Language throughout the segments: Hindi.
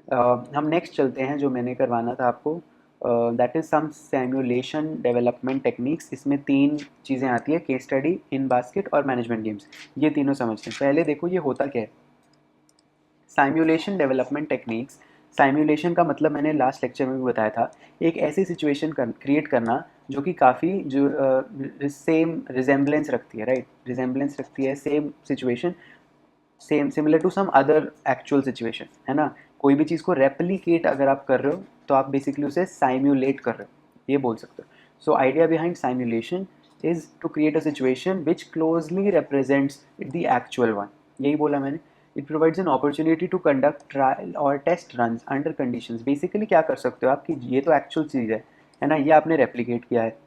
हम नेक्स्ट चलते हैं जो मैंने करवाना था आपको, that is some simulation development techniques. इसमें 3 चीज़ें आती है, केस स्टडी, इन बास्केट और मैनेजमेंट गेम्स। ये तीनों समझते हैं। पहले देखो ये होता क्या है। साइम्युलेशन डेवलपमेंट टेक्निक्स, साइम्युलेशन का मतलब मैंने लास्ट लेक्चर में भी बताया था, एक ऐसी सिचुएशन क्रिएट करना जो कि काफ़ी जो सेम रिजेम्बलेंस रखती है, राइट, रिजेम्बलेंस रखती है, same situation, same similar to some other actual situation, है ना। कोई भी चीज़ को रेप्लिकेट अगर आप कर रहे हो तो आप बेसिकली उसे साइम्युलेट कर रहे हो, ये बोल सकते हो। So idea behind simulation is to create a situation which closely represents the actual one, यही बोला मैंने। It provides an opportunity to conduct trial और test run under conditions. Basically क्या कर सकते हो आप कि ये तो एक्चुअल चीज़ है ना, ये आपने रेप्लिकेट किया है,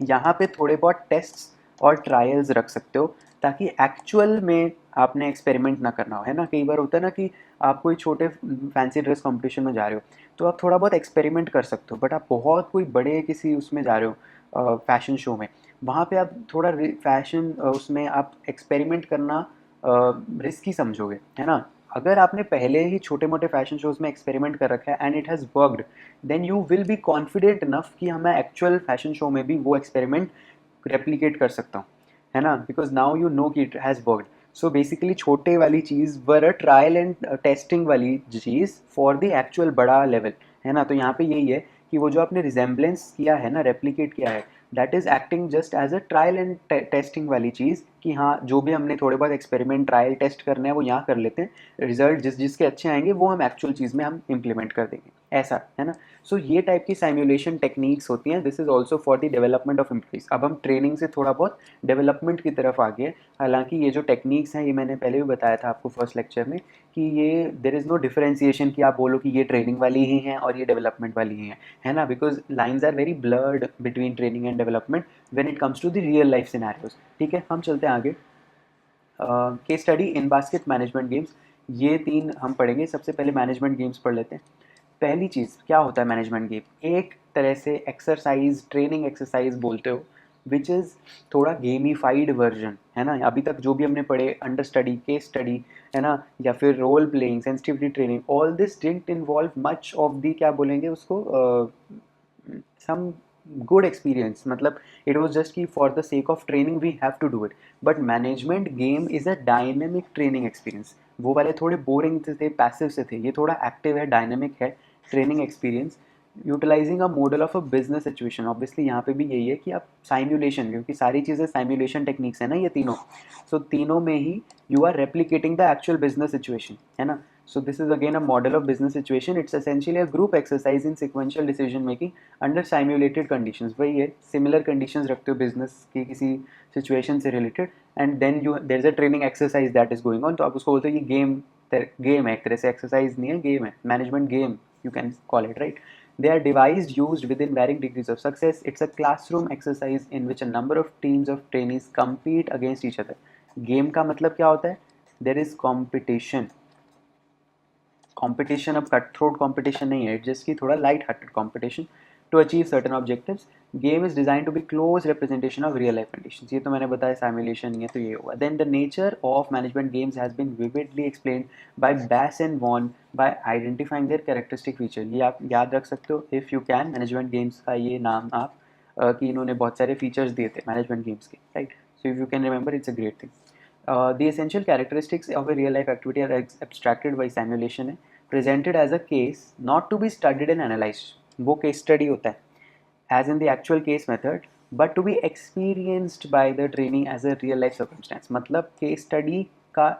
यहाँ पे थोड़े बहुत टेस्ट्स और ट्रायल्स रख सकते हो ताकि एक्चुअल में आपने एक्सपेरिमेंट ना करना हो, है ना। कई बार होता है ना कि आप कोई छोटे फैंसी ड्रेस कंपटीशन में जा रहे हो तो आप थोड़ा बहुत एक्सपेरिमेंट कर सकते हो, बट आप बहुत कोई बड़े किसी उसमें जा रहे हो फैशन शो में, वहाँ पे आप थोड़ा फैशन उसमें आप एक्सपेरिमेंट करना रिस्की समझोगे, है ना। अगर आपने पहले ही छोटे मोटे फैशन शोज में एक्सपेरिमेंट कर रखा है and it has worked, then you will be confident enough कि हाँ मैं एक्चुअल फैशन शो में भी वो एक्सपेरिमेंट रेप्लिकेट कर सकता हूँ, है ना, बिकॉज नाउ यू नो कि it has worked. So basically छोटे वाली चीज़ वर अ ट्रायल एंड टेस्टिंग वाली चीज़ फॉर द एक्चुअल बड़ा लेवल, है ना। तो यहाँ पे यही है कि वो जो आपने रिजेम्बलेंस किया है ना, रेप्लिकेट किया है, that is acting just as a trial and testing वाली चीज़ कि हाँ जो भी हमने थोड़े बहुत एक्सपेरिमेंट ट्रायल टेस्ट करने हैं वो यहाँ कर लेते हैं, रिजल्ट जिसके अच्छे आएंगे वो हम एक्चुअल चीज़ में हम इम्प्लीमेंट कर देंगे, ऐसा, है ना। सो ये टाइप की साइम्युलेशन टेक्निक्स होती हैं। This is also for the development of employees. अब हम ट्रेनिंग से थोड़ा बहुत डेवलपमेंट की तरफ आ गए। हालांकि ये जो टेक्निक्स हैं ये मैंने पहले भी बताया था आपको फर्स्ट लेक्चर में कि ये देर इज़ नो डिफरेंशिएशन कि आप बोलो कि ये ट्रेनिंग वाली ही हैं और ये डेवलपमेंट वाली ही हैं, है ना, because lines are very blurred between training and development when it comes to the real life scenarios. ठीक है, हम चलते हैं आगे। Case study, in basket, management games, ये 3 हम पढ़ेंगे। सबसे पहले मैनेजमेंट गेम्स पढ़ लेते हैं। पहली चीज़ क्या होता है मैनेजमेंट गेम, एक तरह से एक्सरसाइज, ट्रेनिंग एक्सरसाइज बोलते हो, विच इज़ थोड़ा गेमिफाइड वर्जन, है ना। अभी तक जो भी हमने पढ़े, अंडर स्टडी, केस स्टडी, है ना, या फिर role playing, sensitivity training, all this didn't involve much of the, क्या बोलेंगे उसको, सम गुड एक्सपीरियंस, मतलब इट वॉज जस्ट कि for the sake of training we have to do it. But management game is a dynamic training experience. वो वाले थोड़े बोरिंग थे, पैसिव से थे, ये थोड़ा एक्टिव है, डायनेमिक है training experience, utilising a model of a business situation. Obviously यहाँ पे भी यही है कि आप साइम्युलेशन, क्योंकि सारी चीज़ें साइम्युलेशन टेक्निक्स है ना ये तीनों, सो तीनों में ही you are replicating the actual business situation, है ना। So this is again a model of business situation. It's essentially a group exercise in sequential decision making under simulated conditions. वही है, similar conditions रखते हो business की किसी situation से related, and then you there's a training exercise that is going on. तो आप उसको बोलते हो ये गेम है, एक तरह से exercise नहीं है, गेम है, management game you can call it, right? They are devised, used within varying degrees of success. It's a classroom exercise in which a number of teams of trainees compete against each other. Game का मतलब क्या होता है? There is competition. कंपटीशन अब कट थ्रोट कंपटीशन नहीं है, इट जस्ट की थोड़ा light hearted competition to achieve certain objectives. Game is design to be close representation of real life conditions, ये तो मैंने बताया सिमुलेशन नहीं है तो ये हुआ। Then the nature of management games has been vividly explained by Bass and Vaughan by identifying their characteristic feature. ये आप याद रख सकते हो if you can, management games का ये नाम आप कि इन्होंने बहुत सारे फीचर्स दिए थे मैनेजमेंट गेम्स के, right. So if you can remember it's a great thing. The essential characteristics of a real life activity are abstracted by simulation है, presented as a case not to be studied and analyzed, वो case study होता है as in the actual case method, but to be experienced by the trainee as a real life circumstance। मतलब case study का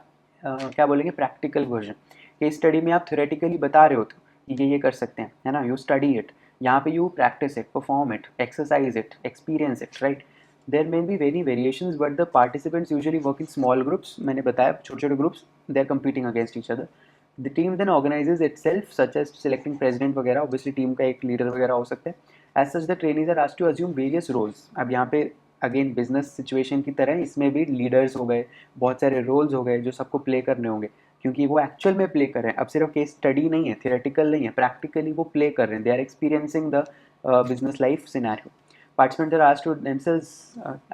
क्या बोलेंगे, प्रैक्टिकल वर्जन। केस स्टडी में आप थ्योरेटिकली बता रहे हो तो ये कर सकते हैं, है ना, यू स्टडी इट, यहाँ पे you practice it, perform it, exercise it, experience it, right. There may be many variations but the participants usually work in small groups, मैंने बताया छोटे छोटे groups, they are competing against each other। the team then organizes itself such as selecting president वगैरह, obviously टीम का एक लीडर वगैरह हो सकता है। as such the trainees are asked to assume various roles। अब यहाँ पे अगेन बिजनेस सिचुएशन की तरह इसमें भी लीडर्स हो गए, बहुत सारे रोल्स हो गए जो सबको प्ले करने होंगे, क्योंकि वो एक्चुअल में प्ले कर रहे हैं। अब सिर्फ केस स्टडी नहीं है, थियोरेटिकल नहीं है, प्रैक्टिकली वो प्ले कर रहे हैं, they are experiencing the business life scenario. Participants are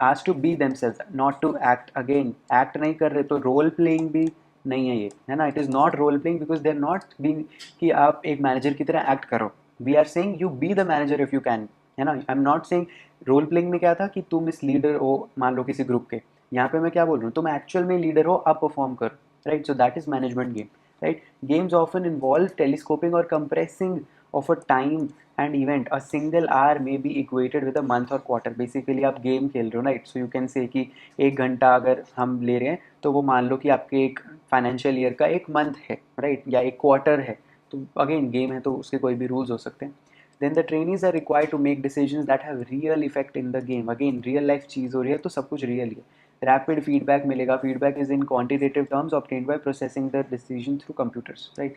asked to be themselves, not to act। again act नहीं कर रहे तो रोल प्लेइंग भी नहीं है ये, है ना. It is not role playing because they are not being कि आप एक मैनेजर की तरह एक्ट करो. We are saying you be the manager if you can, है ना. I am not saying role playing में क्या था कि तुम इस लीडर हो मान लो किसी ग्रुप के. यहाँ पे मैं क्या बोल रहा हूँ, तुम एक्चुअल में लीडर हो, आप परफॉर्म करो, right. So that is management game, right. Games often involve telescoping और compressing of a time and event. A single hour may be equated with a month or quarter. Basically आप गेम खेल रहे हो, right. So you can say कि 1 घंटा अगर हम ले रहे हैं तो वो मान लो कि आपके एक फाइनेंशियल ईयर का 1 मंथ है, राइट, या 1 क्वार्टर है. तो अगेन गेम है तो उसके कोई भी रूल्स हो सकते हैं. Then the trainees are required to make decisions that have real effect in the game. Again real life चीज़ हो रही है तो सब कुछ रियल ही है. रैपिड फीडबैक मिलेगा. Feedback is in quantitative terms obtained by processing the decision through computers, right.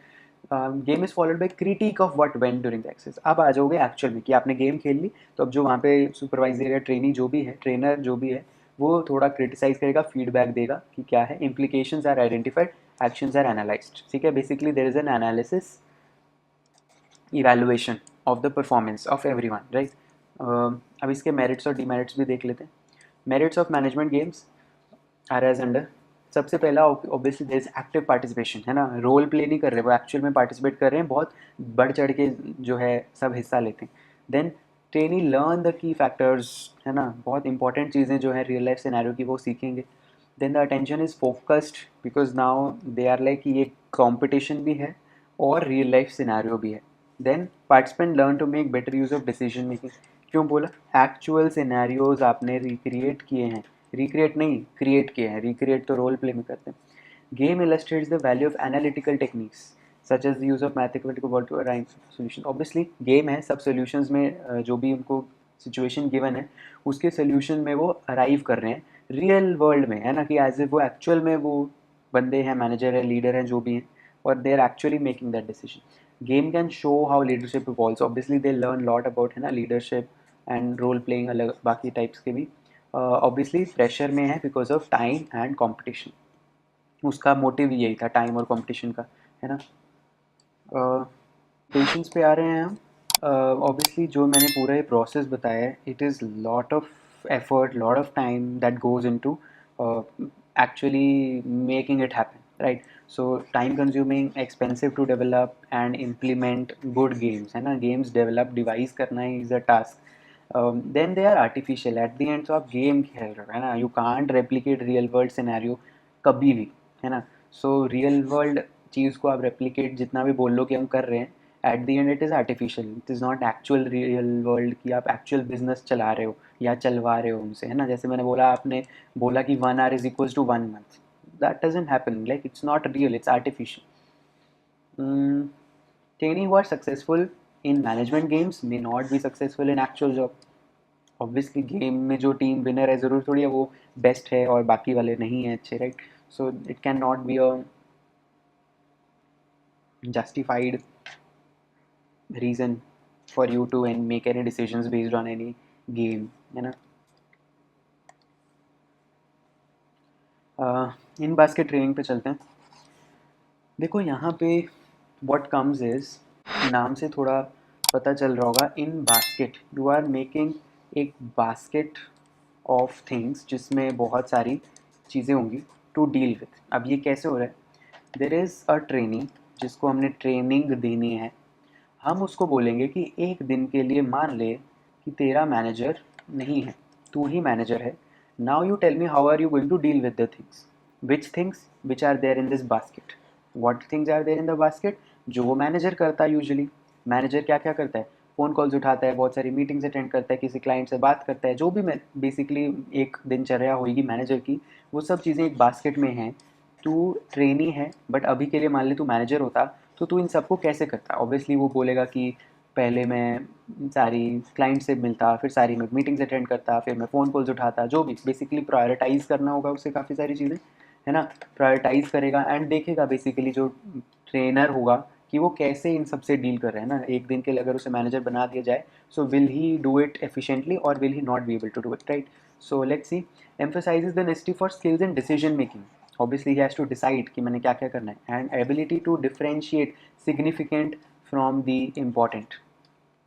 Game is followed by critique of what went during the access. अब आ जाओगे एक्चुअल में कि आपने गेम खेल ली तो अब जो वहाँ पे सुपरवाइजर या ट्रेनी जो भी है, ट्रेनर जो भी है, वो थोड़ा क्रिटिसाइज करेगा, फीडबैक देगा कि क्या है, implications are identified, actions are analysed. ठीक है, basically there is an analysis, evaluation of the performance of everyone, right. अब इसके मेरिट्स और डिमेरिट्स भी देख लेते हैं. Merits of management games are as under. सबसे पहला obviously there is active participation, है ना. रोल प्ले नहीं कर रहे, वो एक्चुअल में पार्टिसिपेट कर रहे हैं, बहुत बढ़ चढ़ के जो है सब हिस्सा लेते हैं. Then trainee learn the key factors, है ना. बहुत इंपॉर्टेंट चीज़ें जो है रियल लाइफ सिनेरियो की वो सीखेंगे. Then the attention is focused because now they are like ये कॉम्पिटिशन भी है और रियल लाइफ सिनेरियो भी है. Then participant learn to make better use of decision making. क्यों बोला, एक्चुअल सिनेरियोज आपने रिक्रिएट किए हैं, रिक्रिएट नहीं क्रिएट किए हैं. रिक्रिएट तो रोल प्ले में करते हैं. Game illustrates the value of analytical techniques such as the use of mathematical word to arrive solution. Obviously game है, सब solutions में जो भी उनको situation given है उसके solution में वो arrive कर रहे हैं रियल वर्ल्ड में, है ना. कि एज ए वो एक्चुअल में वो बंदे हैं, मैनेजर है, लीडर हैं, जो भी हैं, और they are actually making that decision. Game can show how leadership evolves. Obviously they learn lot about, है ना, लीडरशिप एंड रोल प्लेइंग, अलग बाकी टाइप्स के भी. ऑब्वियसली प्रेशर में है because of time and competition. उसका मोटिव यही था, टाइम और कंपटीशन का, है ना. पेशेंस पे आ रहे हैं हम. ऑब्वियसली जो मैंने पूरा ये प्रोसेस बताया है, it is lot of effort, lot of time that goes into actually making it happen, right. So time consuming, expensive to develop and implement good games, है ना. games develop device करना is a task. Then they are artificial at the end. तो आप गेम खेल रहे हो, है ना. you can't replicate real world scenario कभी भी, है ना. सो रियल वर्ल्ड चीज़ को आप रेप्लिकेट जितना भी बोल लो कि हम कर रहे हैं, at the end it is artificial. It is not actual real world कि आप एक्चुअल बिजनेस चला रहे हो या चलवा रहे हो उनसे, है ना. जैसे मैंने बोला, आपने बोला कि 1 hour is equals to 1 month. That doesn't happen. Like it's not real, it's artificial. Training who are successful in management games may not be successful in actual job. Obviously game में जो टीम विनर है ज़रूर थोड़ी है वो बेस्ट है और बाकी वाले नहीं हैं अच्छे, right. So it can not be a justified reason for you to and make any decisions based on any game, है ना. इन बास्केट ट्रेनिंग पे चलते हैं. देखो यहाँ पे what comes is, नाम से थोड़ा पता चल रहा होगा, इन बास्केट यू आर मेकिंग एक बास्केट ऑफ थिंग्स जिसमें बहुत सारी चीज़ें होंगी टू डील विथ. अब ये कैसे हो रहा है, देर इज़ अ ट्रेनिंग जिसको हमने ट्रेनिंग देनी है. हम उसको बोलेंगे कि एक दिन के लिए मान ले कि तेरा मैनेजर नहीं है, तू ही मैनेजर है. Now you tell me how are you going to deal with the things. Which things which are there in this basket. What things are there in the basket. जो वो मैनेजर करता है यूजुअली. मैनेजर क्या क्या करता है, फ़ोन कॉल्स उठाता है, बहुत सारी मीटिंग्स अटेंड करता है, किसी क्लाइंट से बात करता है, जो भी बेसिकली एक दिनचर्या होगी मैनेजर की, वो सब चीज़ें एक बास्केट में हैं. तू ट्रेनी है बट अभी के लिए मान ले तू मैनेजर होता तो तू इन सबको कैसे करता. ऑब्वियसली वो बोलेगा कि पहले मैं सारी क्लाइंट से मिलता, फिर सारी मैं मीटिंग्स अटेंड करता, फिर मैं फ़ोन कॉल्स उठाता, जो भी बेसिकली प्रायोरिटाइज़ करना होगा उससे काफ़ी सारी चीज़ें, है ना. प्रायोरिटाइज़ करेगा एंड देखेगा बेसिकली जो ट्रेनर होगा कि वो कैसे इन सब से डील कर रहे हैं ना. एक दिन के लिए अगर उसे मैनेजर बना दिया जाए, so will he do it efficiently और will he not be able to do it, right. So let's see. Emphasises the necessity for skills in decision making. Obviously he has to decide कि मैंने क्या क्या करना है, and ability to differentiate significant from the important.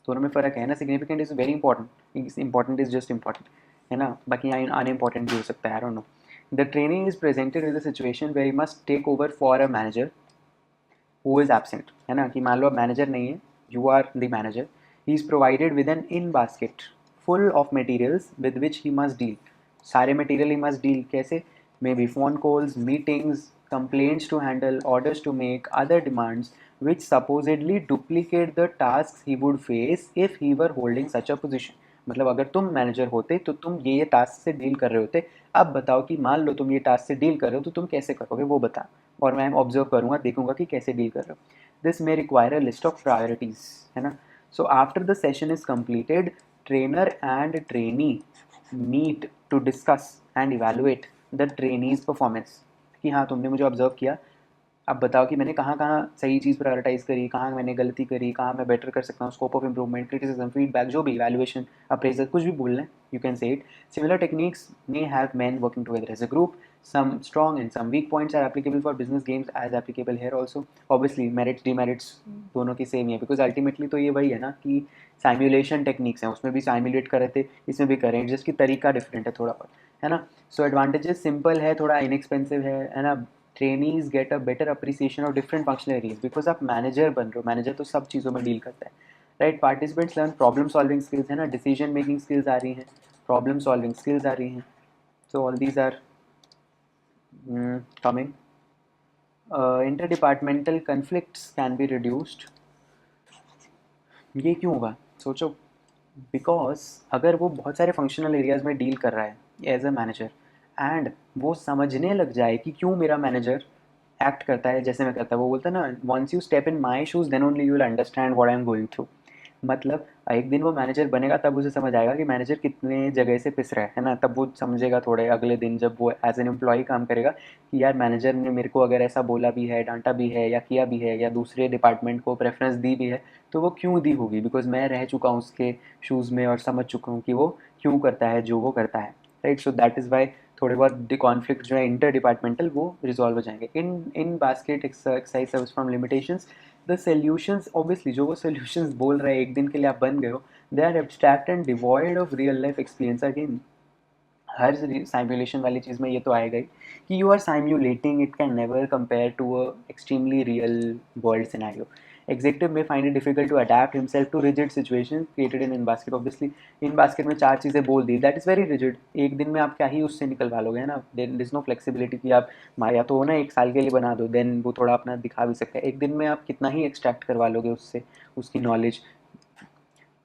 दोनों में फ़र्क है ना. Significant is very important, important is just important, है ना. बाकी यहाँ अनइम्पॉर्टेंट भी हो सकता है, I don't know. The trainee is presented with a situation where he must take over for a manager who is absent, है ना, कि मान लो अब मैनेजर नहीं है, you are the manager, he is provided with an in basket full of materials with which he must deal, सारे मटेरियल ही मस्ट डील, कैसे, maybe phone calls, meetings, complaints to handle, orders to make, other demands which supposedly duplicate the tasks he would face if he were holding such a position. मतलब अगर तुम मैनेजर होते तो तुम ये टास्क से डील कर रहे होते, अब बताओ कि मान लो तुम ये टास्क से डील कर रहे हो तो तुम कैसे करोगे वो बता, और मैं ऑब्जर्व करूँगा, देखूंगा कि कैसे डील कर रहे हो. This may require a list of priorities, है ना. So after the session is completed, trainer and trainee meet to discuss and evaluate the trainee's performance, कि हाँ तुमने मुझे ऑब्जर्व किया, अब बताओ कि मैंने कहाँ कहाँ सही चीज़ प्रायोरिटाइज़ करी, कहाँ मैंने गलती करी, कहाँ मैं बेटर कर सकता हूँ, scope of improvement, criticism, feedback, जो भी वैल्यूएशन, अप्रेजल, कुछ भी बोल लें, you can say it. Similar techniques may have men working together as a group. Some strong and some weak points are applicable for business games as applicable here also. Obviously merits demerits दोनों की सेम ही है, बिकॉज अल्टीमेटली तो ये वही है ना कि साइम्यूलेशन टेक्निक्स हैं, उसमें भी साइम्यूलेट कर रहे थे, इसमें भी कर रहे हैं, जस्ट की तरीका डिफरेंट है थोड़ा बहुत, है ना. सो एडवांटेजेस सिंपल है, थोड़ा इनएक्सपेंसिव है ना. Trainees get a better appreciation of different functional areas because आप मैनेजर बन रहे हो, मैनेजर तो सब चीज़ों में डील करता है, right. Participants learn problem solving skills, है ना, डिसीजन मेकिंग स्किल्स आ रही हैं, प्रॉब्लम सॉल्विंग स्किल्स आ रही हैं. So all these are coming. Interdepartmental conflicts can be reduced. ये क्यों होगा सोचो, बिकॉज अगर वो बहुत सारे फंक्शनल एरियाज में डील कर रहा है एज अ मैनेजर, एंड वो समझने लग जाए कि क्यों मेरा मैनेजर एक्ट करता है जैसे मैं करता है, वो बोलता है ना, once you step in my shoes then only you will understand what I am going through. मतलब एक दिन वो मैनेजर बनेगा तब उसे समझ आएगा कि मैनेजर कितने जगह से पिस रहा है ना, तब वो समझेगा थोड़े अगले दिन जब वो एज एन एम्प्लॉय काम करेगा कि यार मैनेजर ने मेरे को अगर ऐसा बोला भी है, डांटा भी है, या किया भी है, या दूसरे डिपार्टमेंट को प्रेफरेंस दी भी है, तो वो क्यों दी होगी, बिकॉज मैं रह चुका हूँ उसके शूज़ में और समझ चुका हूँ कि वो क्यों करता है जो वो करता है, right. So that is Y थोड़े बहुत कॉन्फ्लिक्ट जो है इंटर डिपार्टमेंटल वो रिजॉल्व हो जाएंगे. In basket exercise serves from limitations, the solutions obviously जो वो सोल्यूशंस बोल रहे हैं एक दिन के लिए आप बन गए हो, they are abstract and devoid of real life experience. Again हर साइम्युलेशन वाली चीज़ में ये तो आएगा ही कि you are simulating, it can never compare to a extremely real world scenario. Executive may find it difficult to adapt himself to rigid situation created in basket. Obviously in basket में चार चीज़ें बोल दी, दैट इज़ वेरी रिजिड. एक दिन में आप क्या ही उससे निकलवा लोगे, है ना. देर इज़ नो फ्लेक्सिबिलिटी कि आप या तो हो ना एक साल के लिए बना दो, देन वो थोड़ा अपना दिखा भी सकते हैं. एक दिन में आप कितना ही एक्सट्रैक्ट करवा लोगे उससे उसकी knowledge.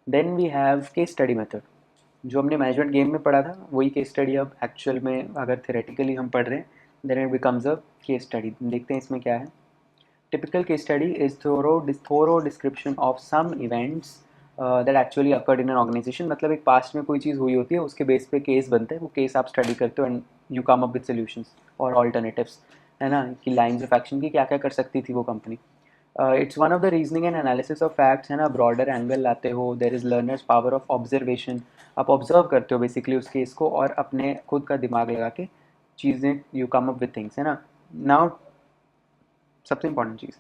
Then we have case study method. जो हमने मैनेजमेंट गेम में पढ़ा था वही केस स्टडी अब एक्चुअल में अगर थेरेटिकली हम पढ़ रहे हैं, then it becomes a case study. देखते हैं इसमें क्या है. Typical case study is thorough description of some events that actually occurred in an organisation. मतलब एक पास्ट में कोई चीज़ हुई होती है, उसके बेस पे केस बनते हैं, वो केस आप स्टडी करते हो and you come up with solutions और ऑल्टरनेटिव्स, है ना, कि लाइन्स ऑफ एक्शन की क्या क्या कर सकती थी वो company. It's one of the reasoning and analysis of facts, है ना, ब्रॉडर एंगल लाते हो. There is learners power of observation, आप ऑब्जर्व करते हो बेसिकली उस केस को और अपने खुद का दिमाग लगा के चीज़ें you come up with things, है ना. नाउ सबसे इंपॉर्टेंट चीज़,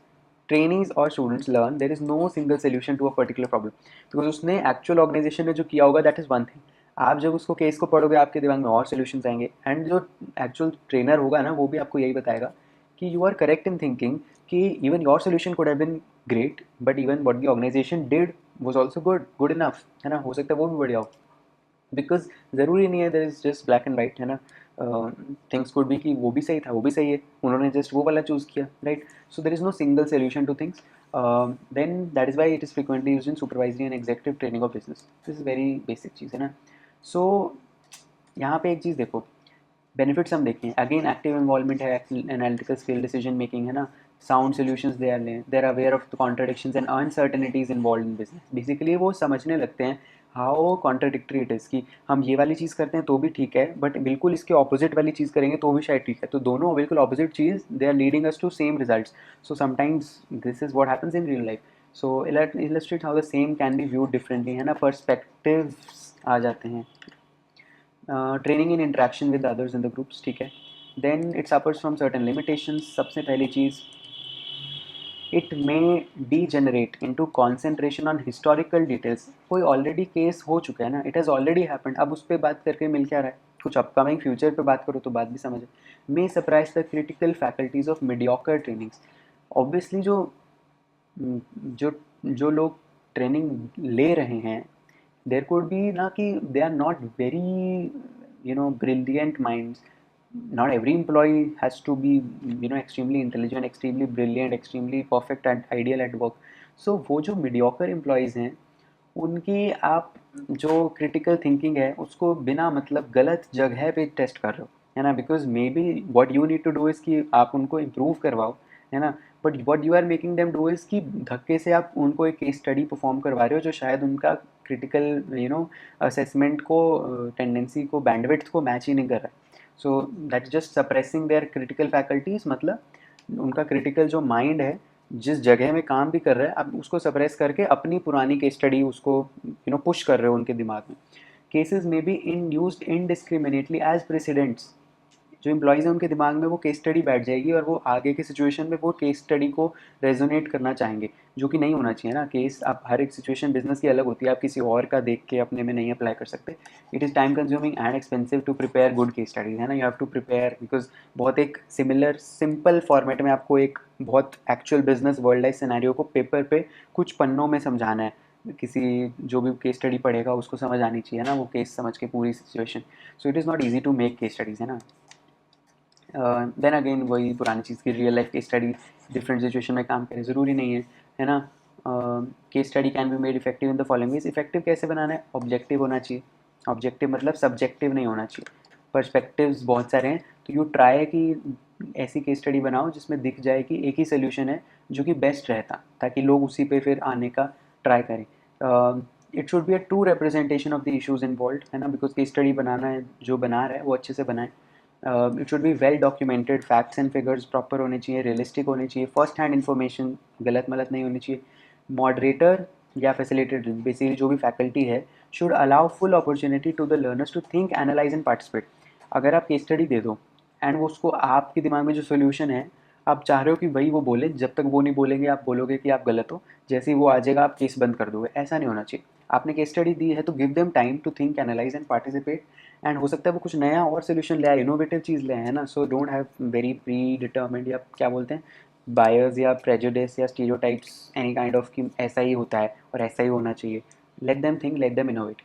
ट्रेनीज और students learn there is no single solution to a particular problem, because उसने एक्चुअल ऑर्गेनाइजेशन ने जो किया होगा दैट इज़ वन थिंग. आप जब उसको केस को पढ़ोगे आपके दिमाग में और सोल्यूशन आएंगे, एंड जो एक्चुअल ट्रेनर होगा ना वो भी आपको यही बताएगा कि you are correct in thinking कि even your solution could have been great, but even what the organisation did was also good enough, है ना, हो सकता है वो भी बढ़िया हो. बिकॉज ज़रूरी नहीं है there is just black and white, है ना. थिंग्स कुड बी कि वो भी सही था, वो भी सही है, उन्होंने जस्ट वो वाला चूज़ किया, right. So there is no single solution to things. Then that is why it is frequently used in supervisory and executive training of business. This is very basic चीज़, है ना. सो यहाँ पे एक चीज़ देखो, बेनिफिट्स हम देखें, अगेन एक्टिव इन्वॉल्वमेंट है, एनालिटिकल स्किल, डिसीजन मेकिंग, है ना, साउंड सॉल्यूशंस दे आर लें, they are aware of the contradictions and uncertainties involve in business. Basically वो समझने लगते हैं हाउ कॉन्ट्रडिक्टरी इट इज़, कि हम ये वाली चीज़ करते हैं तो भी ठीक है, बट बिल्कुल इसके ऑपोजिट वाली चीज़ करेंगे तो भी शायद ठीक है, तो दोनों बिल्कुल ऑपोजिट चीज़ they are leading us to same results. So sometimes this is what happens in real life. So illustrate how the same can be viewed differently, है ना, पर्सपेक्टिव्स आ जाते हैं. Training in interaction with others in the groups, ठीक है. Then it suffers from certain limitations. सबसे पहली चीज़, it may degenerate into concentration on historical details. कोई ऑलरेडी केस हो चुका है ना, इट हैज़ ऑलरेडी हैपेंड, अब उस पर बात करके मिल क्या रहा है, कुछ अपकमिंग फ्यूचर पे बात करो तो बात भी समझ मे surprise the critical faculties of mediocre trainings. Obviously जो जो लोग ट्रेनिंग ले रहे हैं, देयर कुड बी ना कि they are not very brilliant minds. Not every employee has to be extremely intelligent, extremely brilliant, extremely perfect and ideal at work. So वो जो mediocre employees हैं, उनकी आप जो क्रिटिकल थिंकिंग है उसको बिना मतलब गलत जगह पे टेस्ट कर रहे हो, है ना। Because may be what you need to do is कि आप उनको इम्प्रूव करवाओ, है ना। But what you are making them do is कि धक्के से आप उनको एक केस स्टडी परफॉर्म करवा रहे हो जो शायद उनका क्रिटिकल असेसमेंट को टेंडेंसी को बैंडविड्थ को मैच ही नहीं कर रहा है। So that just suppressing their critical faculties, मतलब उनका क्रिटिकल जो माइंड है जिस जगह में काम भी कर रहा है, आप उसको सप्रेस करके अपनी पुरानी केस स्टडी उसको पुश कर रहे हो उनके दिमाग में। केसेस में be in use indiscriminately as precedents. जो एम्प्लॉयज़ हैं उनके दिमाग में वो केस स्टडी बैठ जाएगी और वो आगे के सिचुएशन में वो केस स्टडी को रेजोनेट करना चाहेंगे, जो कि नहीं होना चाहिए ना। केस आप हर एक सिचुएशन बिजनेस की अलग होती है, आप किसी और का देख के अपने में नहीं अप्लाई कर सकते। It is time consuming and expensive to prepare good case studies, है ना। You have to prepare because बहुत एक सिमिलर सिंपल फॉर्मेट में आपको एक बहुत actual business world life scenario को पेपर पे कुछ पन्नों में समझाना है। किसी जो भी केस स्टडी पढ़ेगा उसको समझ आनी चाहिए ना वो केस समझ के पूरी situation. So it is not easy to make case studies, है ना। देन अगेन वही पुरानी चीज़ की real life case study different situation में काम करें ज़रूरी नहीं है ना। Case study can be made effective in the following ways. Effective कैसे बनाना है, ऑब्जेक्टिव होना चाहिए। ऑब्जेक्टिव मतलब सब्जेक्टिव नहीं होना चाहिए। पर्सपेक्टिव्स बहुत सारे हैं, तो यू ट्राई कि ऐसी केस स्टडी बनाओ जिसमें दिख जाए कि एक ही सोल्यूशन है जो कि बेस्ट रहता, ताकि लोग उसी पे फिर आने का ट्राई करें। It should be a true representation of the issues involve, है ना। बिकॉज केस स्टडी बनाना है, जो बना रहा है वो अच्छे से बनाए। It should be well documented, facts and figures proper होने चाहिए, रियलिस्टिक होने चाहिए, फर्स्ट हैंड इन्फॉर्मेशन गलत मलत नहीं होनी चाहिए। मॉडरेटर या फैसिलिटेटर बेसिकली जो भी फैकल्टी है should allow full opportunity to the learners to think, analyse and participate. अगर आप केस स्टडी दे दो एंड वो उसको आपके दिमाग में जो सोल्यूशन है आप चाह रहे हो कि वही वो बोले, जब तक वो नहीं बोलेंगे आप बोलोगे कि आप गलत हो, जैसे ही वो आ जाएगा आप केस बंद कर दोगे, ऐसा नहीं होना चाहिए। आपने केस स्टडी दी है तो give them time to think, analyse and participate. And हो सकता है वो कुछ नया और सोल्यूशन ले आए, इनोवेटिव चीज़ ले आए, है ना। So don't have very pre determined या क्या बोलते हैं बायर्स या प्रेजुडिस या स्टीरियोटाइप्स एनी काइंड ऑफ कि ऐसा ही होता है और ऐसा ही होना चाहिए। Let them think, let them innovate.